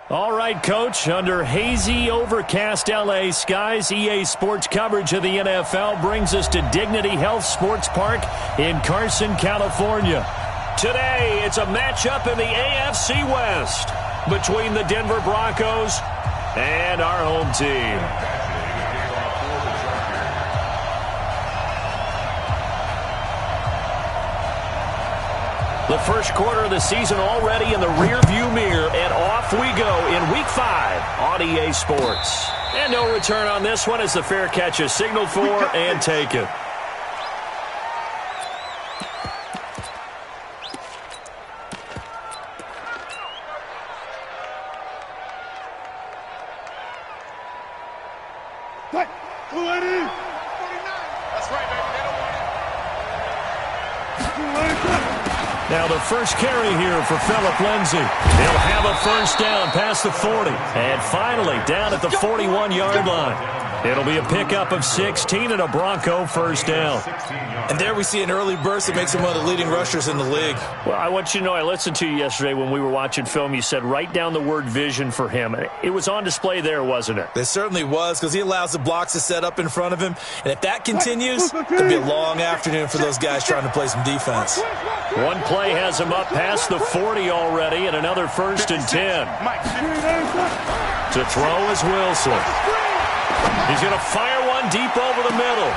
All right, Coach, under hazy, overcast L.A. skies, EA Sports coverage of the NFL brings us to Dignity Health Sports Park in Carson, California. Today, it's a matchup in the AFC West between the Denver Broncos and our home team. The first quarter of the season already in the rearview mirror, and off we go in Week 5 on EA Sports. And no return on this one as the fair catch is signaled for and taken. Now the first carry here for Phillip Lindsay. He'll have a first down past the 40. And finally down at the 41-yard line. It'll be a pickup of 16 and a Bronco first down. And there we see an early burst that makes him one of the leading rushers in the league. Well, I want you to know, I listened to you yesterday when we were watching film. You said write down the word vision for him. It was on display there, wasn't it? It certainly was, because he allows the blocks to set up in front of him. And if that continues, it'll be a long afternoon for those guys trying to play some defense. One play has him up past the 40 already, and another first and 10. To throw is Wilson. He's going to fire one deep over the middle.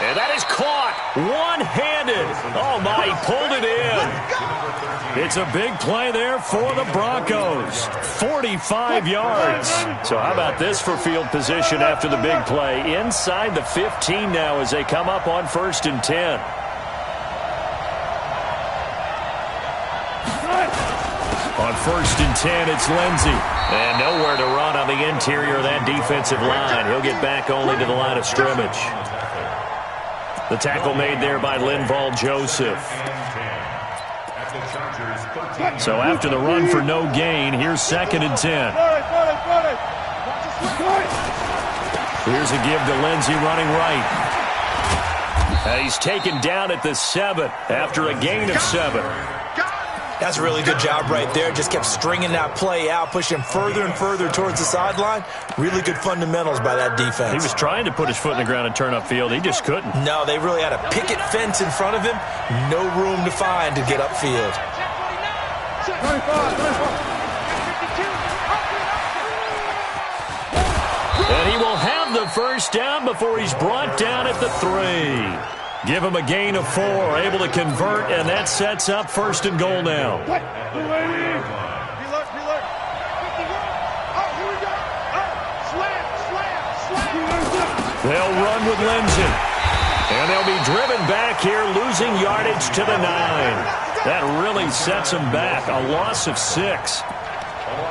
And that is caught one-handed. Oh, my, he pulled it in. It's a big play there for the Broncos. 45 yards. So how about this for field position after the big play? Inside the 15 now as they come up on first and 10. On first and 10, it's Lindsay. And nowhere to run on the interior of that defensive line. He'll get back only to the line of scrimmage. The tackle made there by Linval Joseph. So after the run for no gain, here's second and 10. Here's a give to Lindsay running right. He's taken down at the 7 after a gain of 7. That's a really good job right there. Just kept stringing that play out, pushing him further and further towards the sideline. Really good fundamentals by that defense. He was trying to put his foot in the ground and turn upfield. He just couldn't. No, they really had a picket fence in front of him. No room to find to get upfield. And he will have the first down before he's brought down at the 3. Give him a gain of 4, able to convert, and that sets up first and goal now. They'll run with Lindsay. And they'll be driven back here, losing yardage to the 9. That really sets them back, a loss of 6.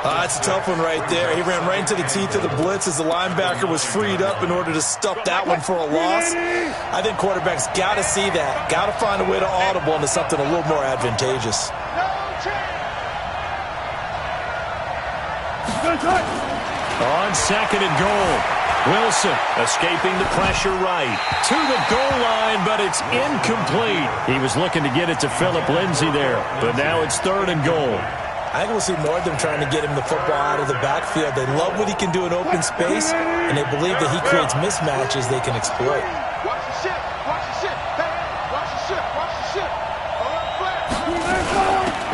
That's a tough one right there. He ran right into the teeth of the blitz as the linebacker was freed up in order to stuff that one for a loss. I think quarterbacks got to see that. Got to find a way to audible into something a little more advantageous. On second and goal, Wilson escaping the pressure right to the goal line, but it's incomplete. He was looking to get it to Phillip Lindsay there, but now it's third and goal. I think we'll see more of them trying to get him the football out of the backfield. They love what he can do in open space, and they believe that he creates mismatches they can exploit.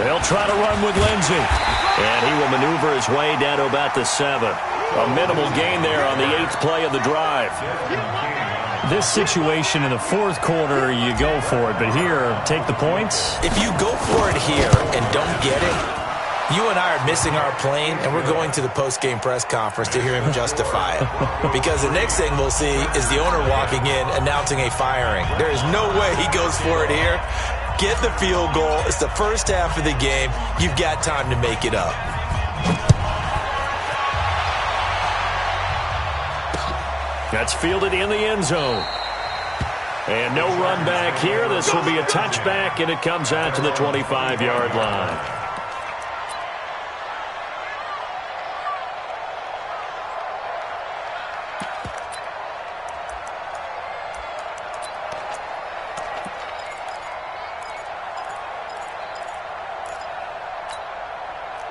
They'll try to run with Lindsay, and he will maneuver his way down to about the 7. A minimal gain there on the 8th play of the drive. This situation in the 4th quarter, you go for it, but here, take the points. If you go for it here and don't get it, you and I are missing our plane, and we're going to the post-game press conference to hear him justify it. Because the next thing we'll see is the owner walking in announcing a firing. There is no way he goes for it here. Get the field goal. It's the first half of the game. You've got time to make it up. That's fielded in the end zone. And no run back here. This will be a touchback, and it comes out to the 25-yard line.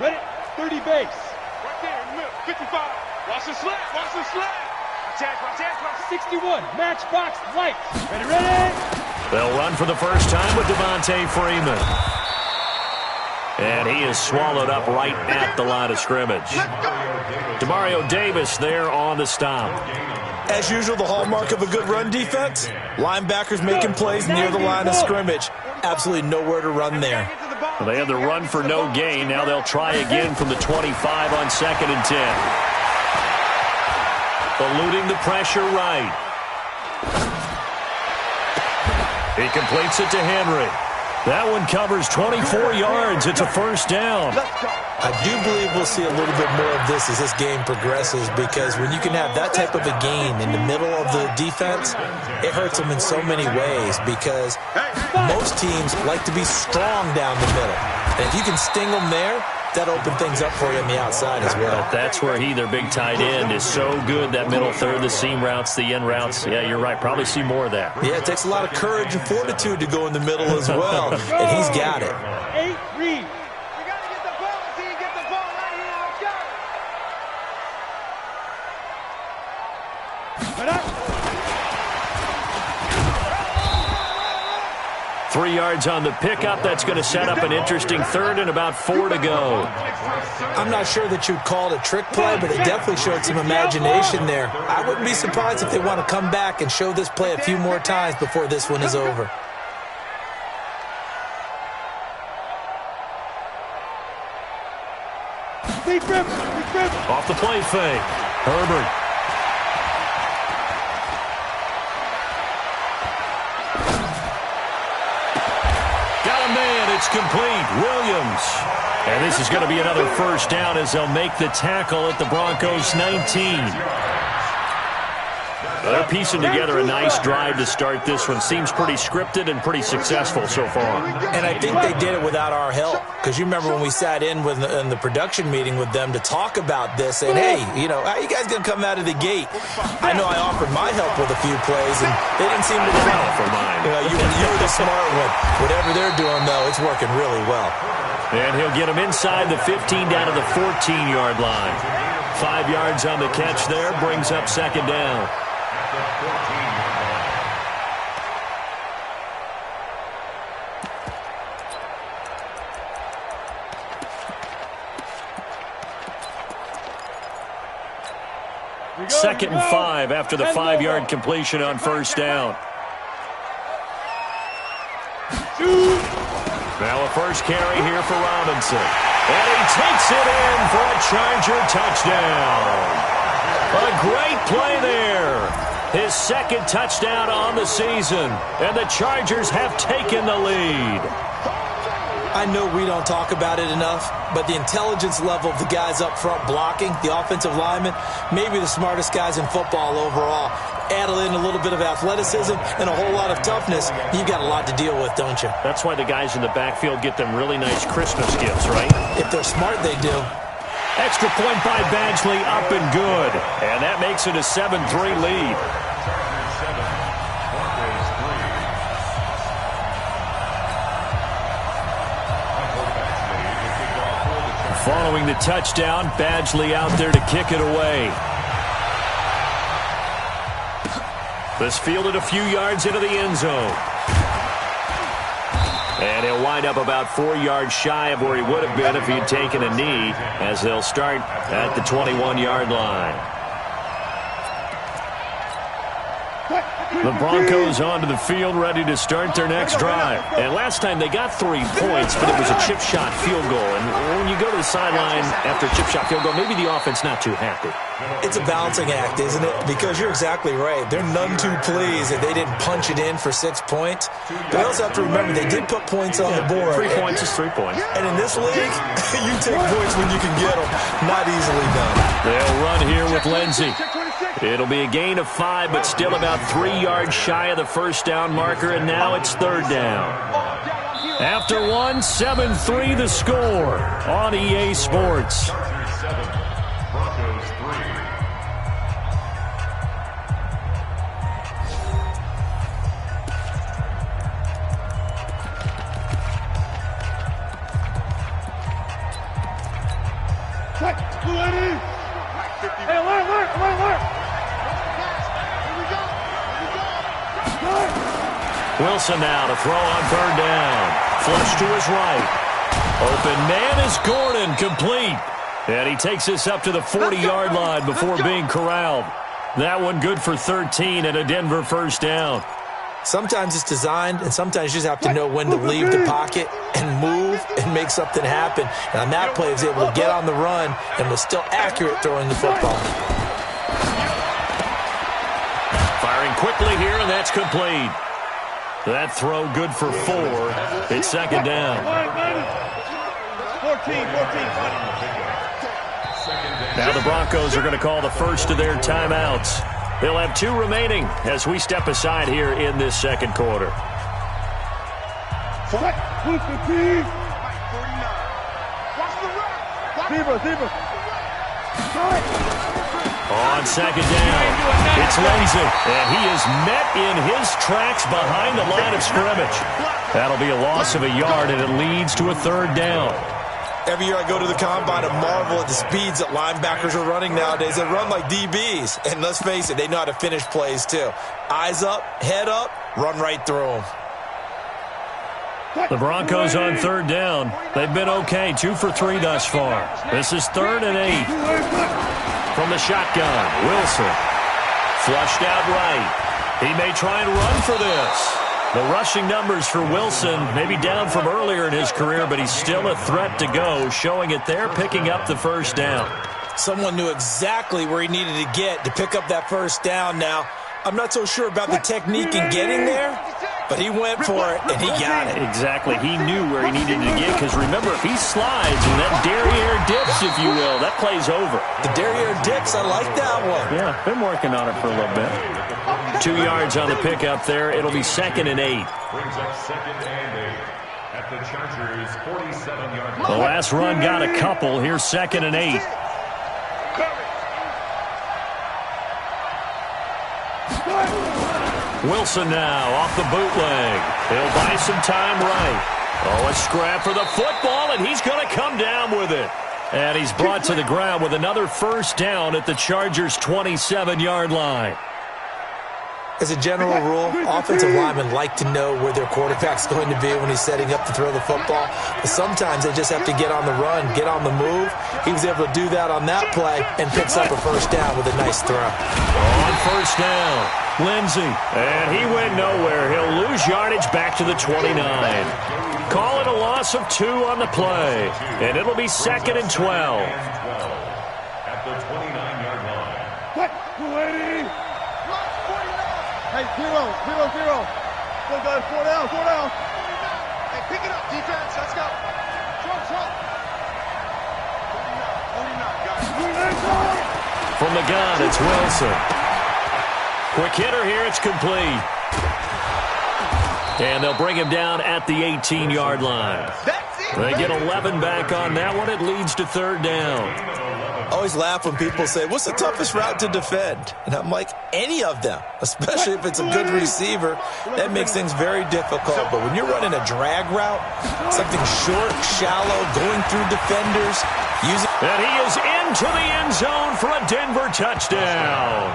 Ready, 30 base. Right there. 55. Watch the slap. Watch the slap. 61. Match box lights. Ready. They'll run for the first time with Devontae Freeman. And he is swallowed up right at the line of scrimmage. Demario Davis there on the stop. As usual, the hallmark of a good run defense, linebackers making plays near the line of scrimmage. Absolutely nowhere to run there. Well, they had the run for no gain. Now they'll try again from the 25 on 2nd and 10. Eluding the pressure right. He completes it to Henry. That one covers 24 yards. It's a first down. I do believe we'll see a little bit more of this as this game progresses, because when you can have that type of a gain in the middle of the defense, it hurts them in so many ways, because most teams like to be strong down the middle. And if you can sting them there, that opens things up for you on the outside as well. But that's where their big tight end, is so good, that middle third, the seam routes, the end routes. Yeah, you're right. Probably see more of that. Yeah, it takes a lot of courage and fortitude to go in the middle as well, and he's got it. 8 read. You got to get the ball until you get the ball right here. Let's go. 3 yards on the pickup. That's going to set up an interesting third and about 4 to go. I'm not sure that you'd call it a trick play, but it definitely showed some imagination there. I wouldn't be surprised if they want to come back and show this play a few more times before this one is over. Off the play fake. Herbert. It's complete. Williams. And this is going to be another first down as they'll make the tackle at the Broncos 19. They're piecing together a nice drive to start this one. Seems pretty scripted and pretty successful so far. And I think they did it without our help. Because you remember when we sat in the production meeting with them to talk about this, and hey, how you guys going to come out of the gate? I know I offered my help with a few plays, and they didn't seem to do it. For mine. You were the smart one. Whatever they're doing, though, it's working really well. And he'll get them inside the 15 down to the 14-yard line. 5 yards on the catch there, brings up second down. Second and 5 after the 5-yard completion on first down. Now a first carry here for Robinson. And he takes it in for a Charger touchdown. A great play there. His second touchdown on the season. And the Chargers have taken the lead. I know we don't talk about it enough, but the intelligence level of the guys up front blocking, the offensive linemen, maybe the smartest guys in football overall. Add in a little bit of athleticism and a whole lot of toughness, you've got a lot to deal with, don't you? That's why the guys in the backfield get them really nice Christmas gifts, right? If they're smart, they do. Extra point by Badgley, up and good. And that makes it a 7-3 lead. Following the touchdown, Badgley out there to kick it away. This fielded a few yards into the end zone. And he'll wind up about 4 yards shy of where he would have been if he'd taken a knee, as they'll start at the 21-yard line. The Broncos onto the field, ready to start their next drive. And last time they got 3 points, but it was a chip shot field goal. And when you go to the sideline after a chip shot field goal, maybe the offense not too happy. It's a balancing act, isn't it? Because you're exactly right. They're none too pleased that they didn't punch it in for 6 points. But you also have to remember they did put points on the board. 3 points is 3 points. And in this league, you take points when you can get them. Not easily done. They'll run here with Lindsey. It'll be a gain of 5, but still about 3 yards shy of the first down marker, and now it's third down. After 1, 7-3 the score on EA Sports. Wilson now to throw on third down. Flush to his right. Open man is Gordon, complete. And he takes this up to the 40-yard line before being corralled. That one good for 13 and a Denver first down. Sometimes it's designed, and sometimes you just have to know when to leave the pocket and move and make something happen. And on that play, he was able to get on the run and was still accurate throwing the football. Firing quickly here, and that's complete. That throw good for 4. It's second down. 14. Now the Broncos are going to call the first of their timeouts. They'll have 2 remaining as we step aside here in this second quarter. On second down, it's Lindsey, and he is met in his tracks behind the line of scrimmage. That'll be a loss of a yard, and it leads to a third down. Every year I go to the combine and marvel at the speeds that linebackers are running nowadays. They run like DBs. And let's face it, they know how to finish plays too. Eyes up, head up, run right through them. The Broncos on third down. They've been okay, 2 for 3 thus far. This is 3rd and 8. From the shotgun, Wilson. Flushed out right. He may try and run for this. The rushing numbers for Wilson may be down from earlier in his career, but he's still a threat to go, showing it there, picking up the first down. Someone knew exactly where he needed to get to pick up that first down now. I'm not so sure about the technique in getting there, but he went for it, and he got it. Exactly. He knew where he needed to get, because remember, if he slides and that derriere dips, if you will, that play's over. The derriere dips, I like that one. Yeah, been working on it for a little bit. 2 yards on the pickup there. It'll be 2nd and 8. Brings up 2nd and 8 at the Chargers' 47-yard line. The last run got a couple. Here's 2nd and 8. Wilson now off the bootleg. He'll buy some time right. Oh, a scrap for the football, and he's going to come down with it. And he's brought to the ground with another first down at the Chargers' 27-yard line. As a general rule, offensive linemen like to know where their quarterback's going to be when he's setting up to throw the football. But sometimes they just have to get on the run, get on the move. He was able to do that on that play and picks up a first down with a nice throw. On first down, Lindsey. And he went nowhere. He'll lose yardage back to the 29. Call it a loss of 2 on the play. And it'll be 2nd and 12. At the 29-yard line. What? 280. Hey, 0. Still got 4 down. Hey, pick it up, defense. Let's go. Throw. 49, guys. From the gun, it's Wilson. Quick hitter here, it's complete. And they'll bring him down at the 18-yard line. They get 11 back on that one. It leads to 3rd down. I always laugh when people say, what's the toughest route to defend? And I'm like, any of them, especially if it's a good receiver. That makes things very difficult. But when you're running a drag route, something short, shallow, going through defenders, and he is into the end zone for a Denver touchdown.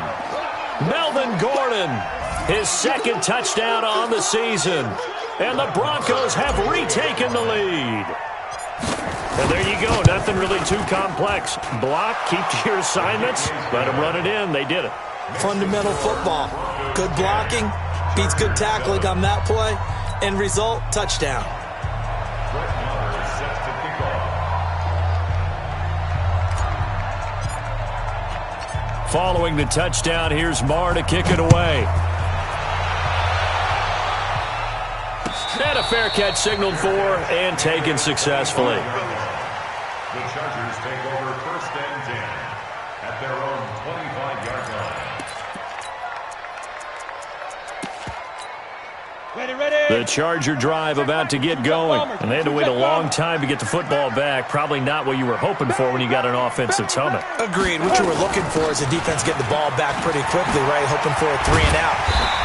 Melvin Gordon, his 2nd touchdown on the season. And the Broncos have retaken the lead. And there you go. Nothing really too complex. Block, keep to your assignments, let them run it in. They did it. Fundamental football. Good blocking, beats good tackling on that play. End result, touchdown. Following the touchdown, here's Marr to kick it away. And a fair catch signaled for and taken successfully. The Chargers take over 1st and 10 at their own 25-yard line. Ready. The Charger drive about to get going. And they had to wait a long time to get the football back. Probably not what you were hoping for when you got an offense that's humming. Agreed. What you were looking for is a defense getting the ball back pretty quickly, right? Hoping for a 3 and out.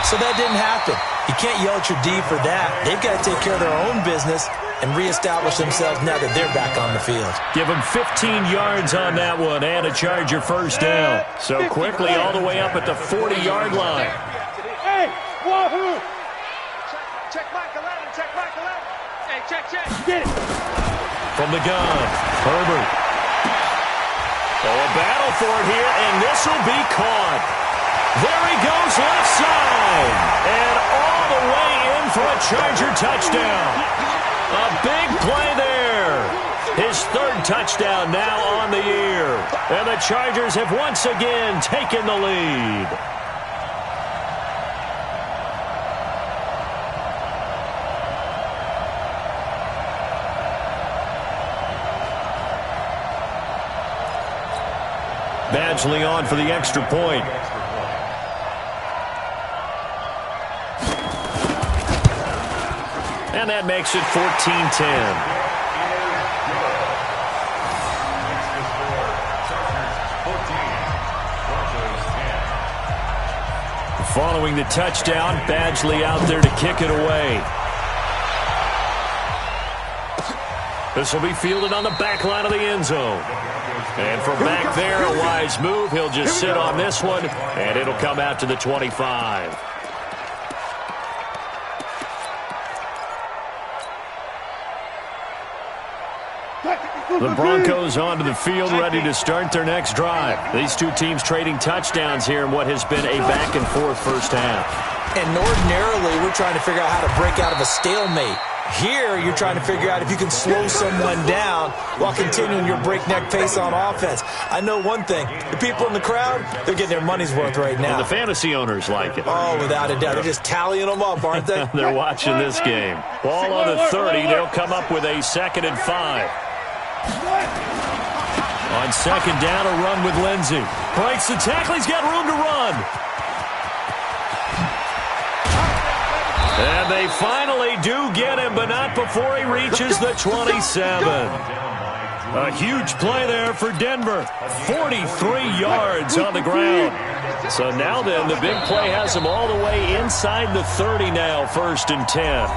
So that didn't happen. You can't yell at your D for that. They've got to take care of their own business and reestablish themselves now that they're back on the field. Give them 15 yards on that one and a Charger first down. So quickly all the way up at the 40-yard line. Hey, wahoo! Check Mike 11, check Mike 11. Hey, check. Get it. From the gun, Herbert. Oh, a battle for it here, and this will be caught. There he goes, left side. And all the way in for a Charger touchdown. A big play there. His third touchdown now on the year. And the Chargers have once again taken the lead. Badgley on for the extra point. And that makes it 14-10. Following the touchdown, Badgley out there to kick it away. This will be fielded on the back line of the end zone. And from back there, a wise move. He'll just sit on this one, and it'll come out to the 25. The Broncos onto the field, ready to start their next drive. These two teams trading touchdowns here in what has been a back-and-forth first half. And ordinarily, we're trying to figure out how to break out of a stalemate. Here, you're trying to figure out if you can slow someone down while continuing your breakneck pace on offense. I know one thing. The people in the crowd, they're getting their money's worth right now. And the fantasy owners like it. Oh, without a doubt. They're just tallying them up, aren't they? They're watching this game. Ball on the 30. They'll come up with a 2nd and 5. On 2nd down, a run with Lindsey. Breaks the tackle. He's got room to run. And they finally do get him, but not before he reaches the 27. A huge play there for Denver. 43 yards on the ground. So now then, the big play has him all the way inside the 30 now, 1st and 10.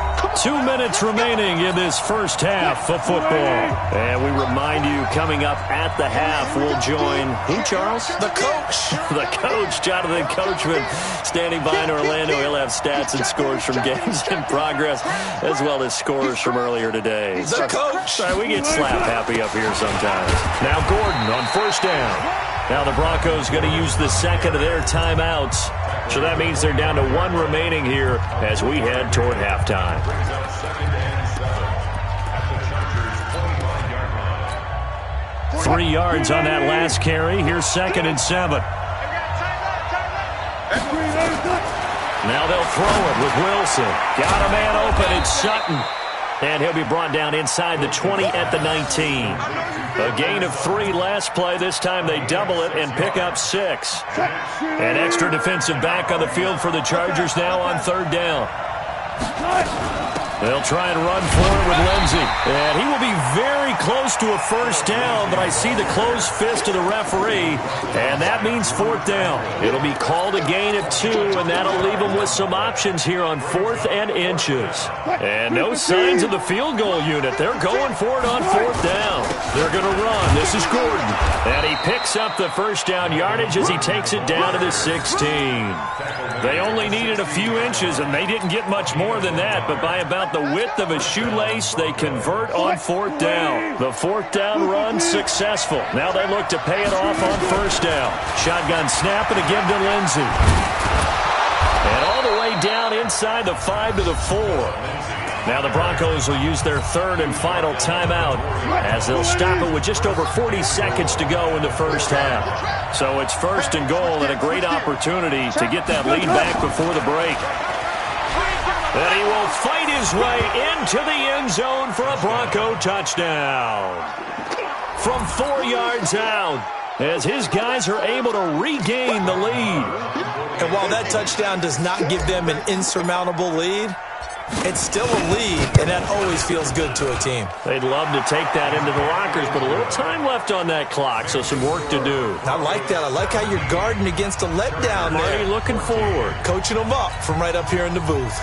2 minutes remaining in this first half of football. And we remind you, coming up at the half, we'll join, who, Charles? The coach. The coach, Jonathan Coachman, standing by in Orlando. He'll have stats and scores from games in progress, as well as scores from earlier today. The coach. Sorry, we get slap happy up here sometimes. Now Gordon on 1st down. Now the Broncos going to use the 2nd of their timeouts. So that means they're down to 1 remaining here as we head toward halftime. Three yards on that last carry. Here's 2nd and 7. Now they'll throw it with Wilson. Got a man open. It's Sutton. And he'll be brought down inside the 20 at the 19. A gain of 3 last play. This time they double it and pick up 6. An extra defensive back on the field for the Chargers now on 3rd down. They'll try and run for it with Lindsey. And he will be very close to a 1st down, but I see the closed fist of the referee, and that means 4th down. It'll be called a gain of 2, and that'll leave them with some options here on 4th and inches. And no signs of the field goal unit. They're going for it on 4th down. They're going to run. This is Gordon. And he picks up the 1st down yardage as he takes it down to the 16. They only needed a few inches, and they didn't get much more than that, but by about the width of a shoelace, they convert on 4th down. The 4th down run successful. Now they look to pay it off on 1st down. Shotgun snap and again to Lindsey. And all the way down inside the 5 to the 4. Now the Broncos will use their 3rd and final timeout as they'll stop it with just over 40 seconds to go in the first half. So it's 1st and goal and a great opportunity to get that lead back before the break. And he will fight his way into the end zone for a Bronco touchdown. From 4 yards out, as his guys are able to regain the lead. And while that touchdown does not give them an insurmountable lead, it's still a lead, and that always feels good to a team. They'd love to take that into the lockers, but a little time left on that clock, so some work to do. I like that. I like how you're guarding against a letdown there. Marty looking forward. Coaching them up from right up here in the booth.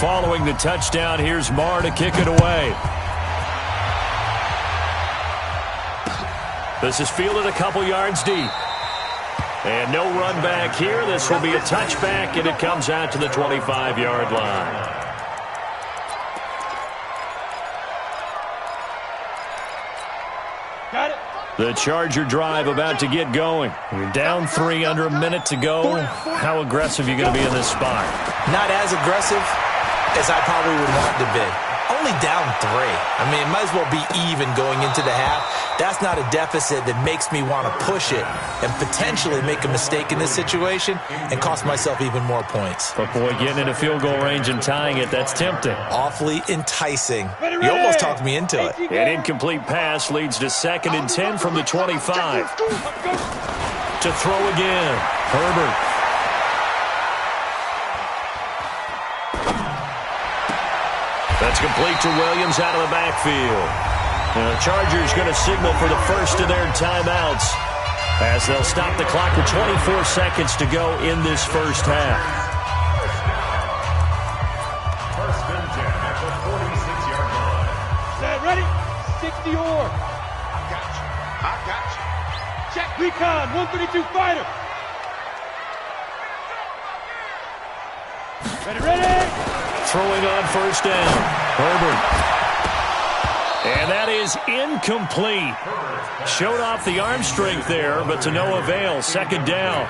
Following the touchdown, here's Marr to kick it away. This is fielded a couple yards deep. And no run back here. This will be a touchback, and it comes out to the 25-yard line. Got it. The Charger drive about to get going. You're down 3, under a minute to go. How aggressive are you going to be in this spot? Not as aggressive as I probably would want to be. Only down 3. I mean, it might as well be even going into the half. That's not a deficit that makes me want to push it and potentially make a mistake in this situation and cost myself even more points. But, boy, getting into field goal range and tying it, that's tempting. Awfully enticing. You almost talked me into it. An incomplete pass leads to 2nd and 10 from the 25. To throw again. Herbert. That's complete to Williams out of the backfield. And the Chargers going to signal for the first of their timeouts as they'll stop the clock with 24 seconds to go in this first half. First and 10 at the 46-yard line. Set, ready? 60 or. I got you. Check. Recon, 132 fighter. Ready. Throwing on first down. Herbert. And that is incomplete. Showed off the arm strength there, but to no avail. 2nd down.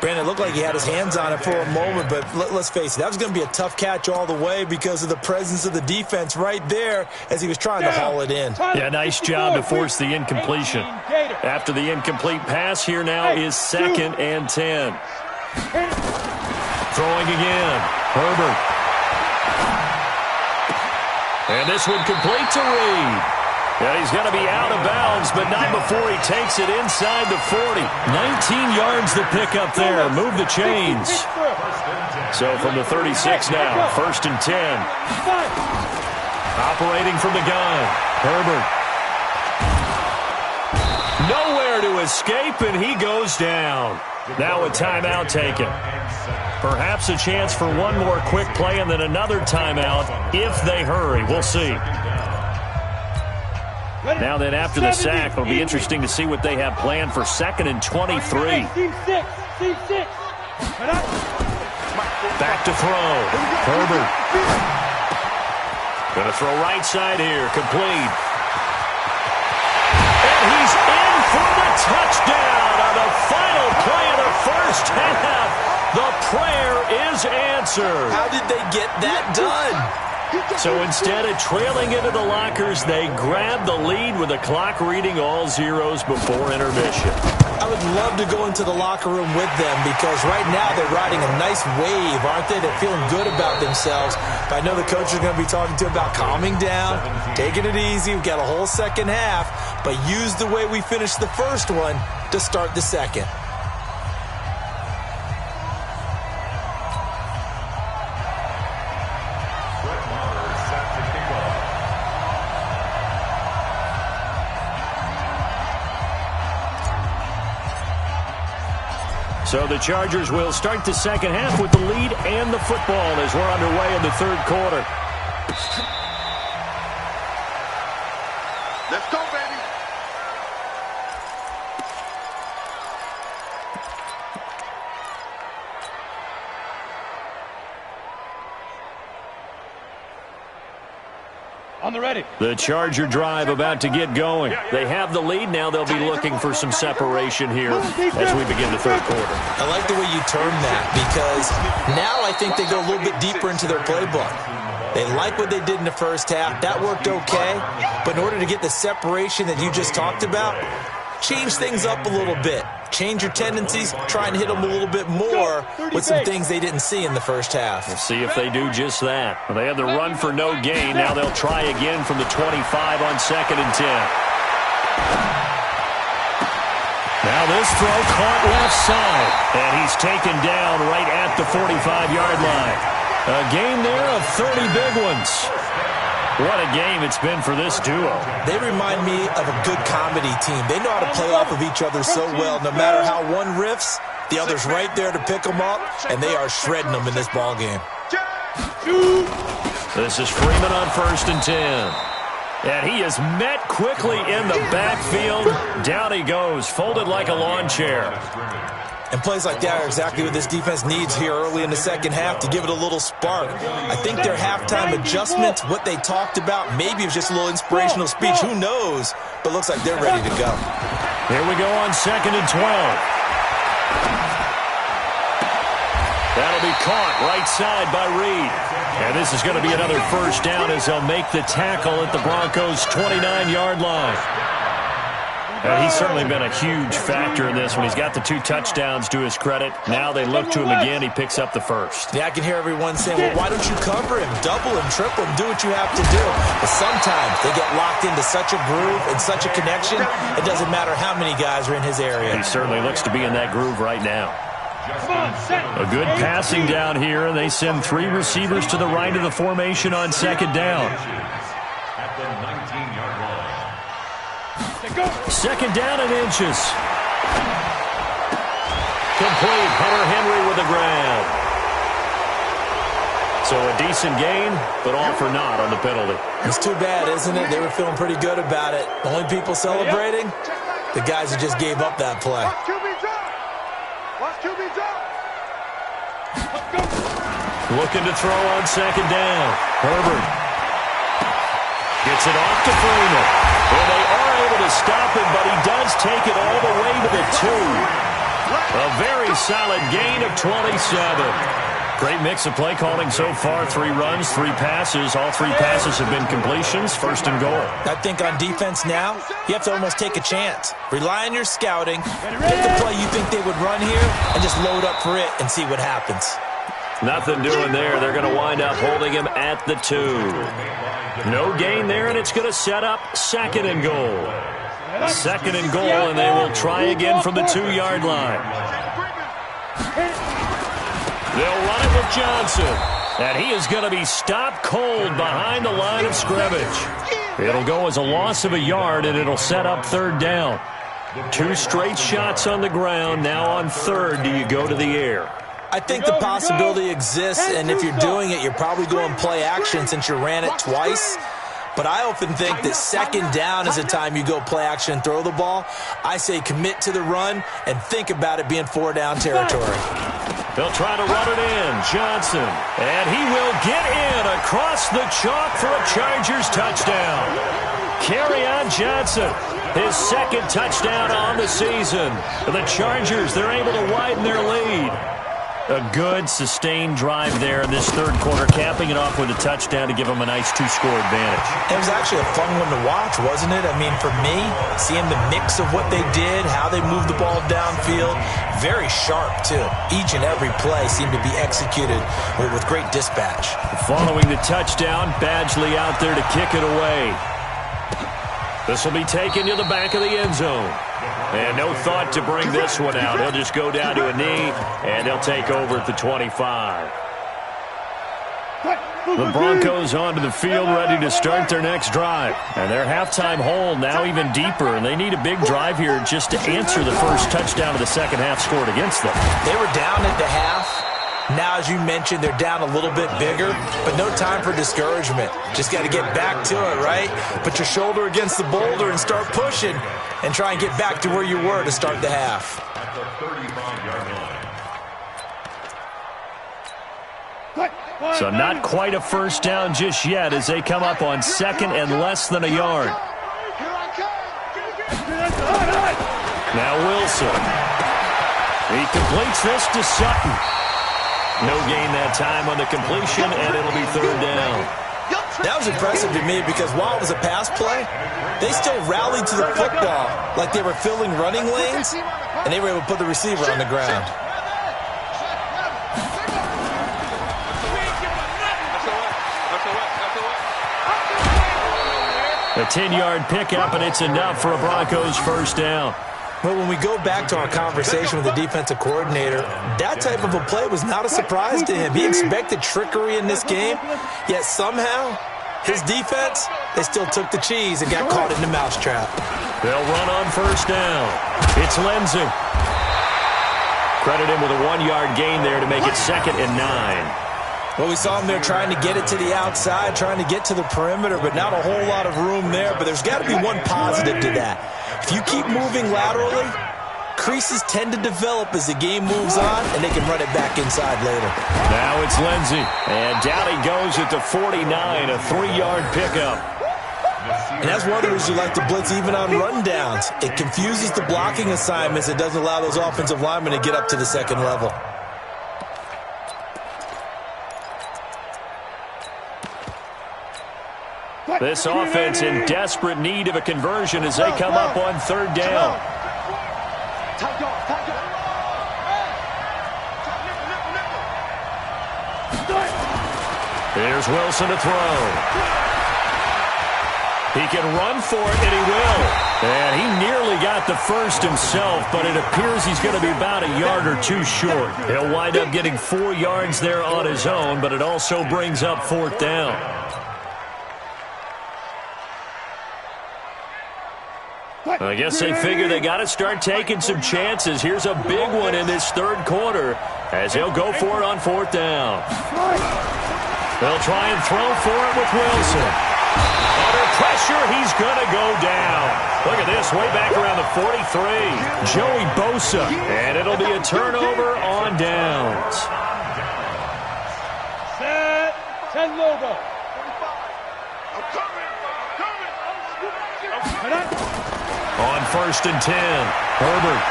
Brandon, it looked like he had his hands on it for a moment, but let's face it, that was going to be a tough catch all the way because of the presence of the defense right there as he was trying to haul it in. Yeah, nice job to force the incompletion. After the incomplete pass, here now is 2nd and 10. Throwing again. Herbert. And this one complete to Reed. And he's going to be out of bounds, but not before he takes it inside the 40. 19 yards to pick up there. Move the chains. So from the 36 now, 1st and 10. Operating from the gun. Herbert. Nowhere to escape, and he goes down. Now a timeout taken. Perhaps a chance for one more quick play and then another timeout if they hurry. We'll see. Now then, after the sack, it'll be interesting to see what they have planned for 2nd and 23. Back to throw. Herbert. Going to throw right side here. Complete. And he's in for the touchdown on the final play of the first half. The prayer is answered. How did they get that done? So instead of trailing into the lockers, they grab the lead with the clock reading all zeros before intermission. I would love to go into the locker room with them because right now they're riding a nice wave, aren't they? They're feeling good about themselves. But I know the coach is going to be talking to them about calming down, taking it easy. We've got a whole second half, but use the way we finished the first one to start the second. So the Chargers will start the second half with the lead and the football as we're underway in the 3rd quarter. Let's go, baby. On the ready. The Charger drive about to get going. They have the lead. Now they'll be looking for some separation here as we begin the 3rd quarter. I like the way you term that because now I think they go a little bit deeper into their playbook. They like what they did in the first half. That worked okay. But in order to get the separation that you just talked about, change things up a little bit. Change your tendencies, try and hit them a little bit more with some things they didn't see in the first half. We'll see if they do just that. Well, they had the run for no gain. Now they'll try again from the 25 on 2nd and 10. Now this throw caught left side, and he's taken down right at the 45-yard line. A game there of 30 big ones. What a game it's been for this duo. They remind me of a good comedy team. They know how to play off of each other so well. No matter how one riffs, the other's right there to pick them up, and they are shredding them in this ball game. This is Freeman on 1st and 10. And he is met quickly in the backfield. Down he goes, folded like a lawn chair. And plays like that are exactly what this defense needs here early in the second half to give it a little spark. I think their halftime adjustments, what they talked about, maybe it was just a little inspirational speech. Who knows? But looks like they're ready to go. Here we go on 2nd and 12. That'll be caught right side by Reed. And this is going to be another first down as they'll make the tackle at the Broncos' 29-yard line. And he's certainly been a huge factor in this when he's got the 2 touchdowns to his credit. Now they look to him again. He picks up the first. Yeah, I can hear everyone saying, well, why don't you cover him? Double him, triple him, do what you have to do. But sometimes they get locked into such a groove and such a connection, it doesn't matter how many guys are in his area. He certainly looks to be in that groove right now. A good passing down here, and they send 3 receivers to the right of the formation on 2nd down. At the 19-yard line. 2nd down and inches. Complete. Hunter Henry with the grab. So a decent gain, but all for naught on the penalty. It's too bad, isn't it? They were feeling pretty good about it. The only people celebrating, the guys who just gave up that play. Looking to throw on 2nd down. Herbert gets it off to Freeman. And they are able to stop him, but he does take it all the way to the 2. A very solid gain of 27. Great mix of play calling so far. 3 runs, 3 passes. All 3 passes have been completions. 1st and goal. I think on defense now, you have to almost take a chance. Rely on your scouting. Pick the play you think they would run here and just load up for it and see what happens. Nothing doing there. They're going to wind up holding him at the 2. No gain there, and it's going to set up 2nd and goal. 2nd and goal, and they will try again from the 2-yard line. They'll run it with Johnson. And he is going to be stopped cold behind the line of scrimmage. It'll go as a loss of a yard, and it'll set up 3rd down. 2 straight shots on the ground. Now on 3rd, do you go to the air? I think the possibility exists, and if you're doing it, you're probably going play action since you ran it twice. But I often think that 2nd down is a time you go play action and throw the ball. I say commit to the run and think about it being 4-down territory. They'll try to run it in. Johnson. And he will get in across the chalk for a Chargers touchdown. Kerryon Johnson, his 2nd touchdown on the season. The Chargers, they're able to widen their lead. A good, sustained drive there in this 3rd quarter, capping it off with a touchdown to give them a nice 2-score advantage. It was actually a fun one to watch, wasn't it? I mean, for me, seeing the mix of what they did, how they moved the ball downfield, very sharp, too. Each and every play seemed to be executed with great dispatch. Following the touchdown, Badgley out there to kick it away. This will be taken to the back of the end zone. And no thought to bring this one out. He'll just go down to a knee, and they'll take over at the 25. The Broncos onto the field ready to start their next drive. And their halftime hole now even deeper, and they need a big drive here just to answer the first touchdown of the second half scored against them. They were down at the half. Now, as you mentioned, they're down a little bit bigger, but no time for discouragement. Just got to get back to it, right? Put your shoulder against the boulder and start pushing and try and get back to where you were to start the half. At the 35-yard line. So not quite a first down just yet as they come up on 2nd and less than a yard. Now Wilson. He completes this to Sutton. No gain that time on the completion, and it'll be 3rd down. That was impressive to me because while it was a pass play, they still rallied to the football like they were filling running lanes, and they were able to put the receiver on the ground. A 10-yard pickup, and it's enough for a Broncos first down. Well, when we go back to our conversation with the defensive coordinator, that type of a play was not a surprise to him. He expected trickery in this game, yet somehow his defense, they still took the cheese and got caught in the mousetrap. They'll run on first down. It's Lindsey. Credit him with a 1-yard gain there to make it 2nd and 9. Well, we saw him there trying to get it to the outside, trying to get to the perimeter, but not a whole lot of room there. But there's got to be one positive to that. If you keep moving laterally, creases tend to develop as the game moves on, and they can run it back inside later. Now it's Lindsey. And down he goes at the 49, a 3-yard pickup. And that's one of the reasons you like to blitz even on rundowns. It confuses the blocking assignments. It doesn't allow those offensive linemen to get up to the second level. This offense in desperate need of a conversion as they come up on 3rd down. Here's Wilson to throw. He can run for it, and he will. And he nearly got the first himself, but it appears he's going to be about a yard or two short. He'll wind up getting 4 yards there on his own, but it also brings up 4th down. I guess they figure they got to start taking some chances. Here's a big one in this 3rd quarter as he'll go for it on 4th down. They'll try and throw for it with Wilson. Under pressure, he's going to go down. Look at this, way back around the 43. Joey Bosa, and it'll be a turnover on downs. Set, 10 logo. On 1st and 10, Herbert.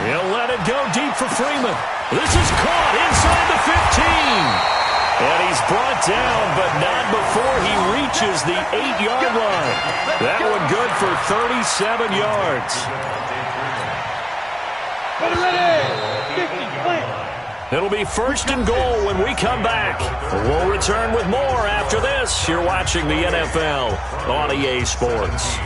He'll let it go deep for Freeman. This is caught inside the 15. And he's brought down, but not before he reaches the 8-yard line. That one good for 37 yards. It'll be 1st and goal when we come back. We'll return with more after this. You're watching the NFL on EA Sports.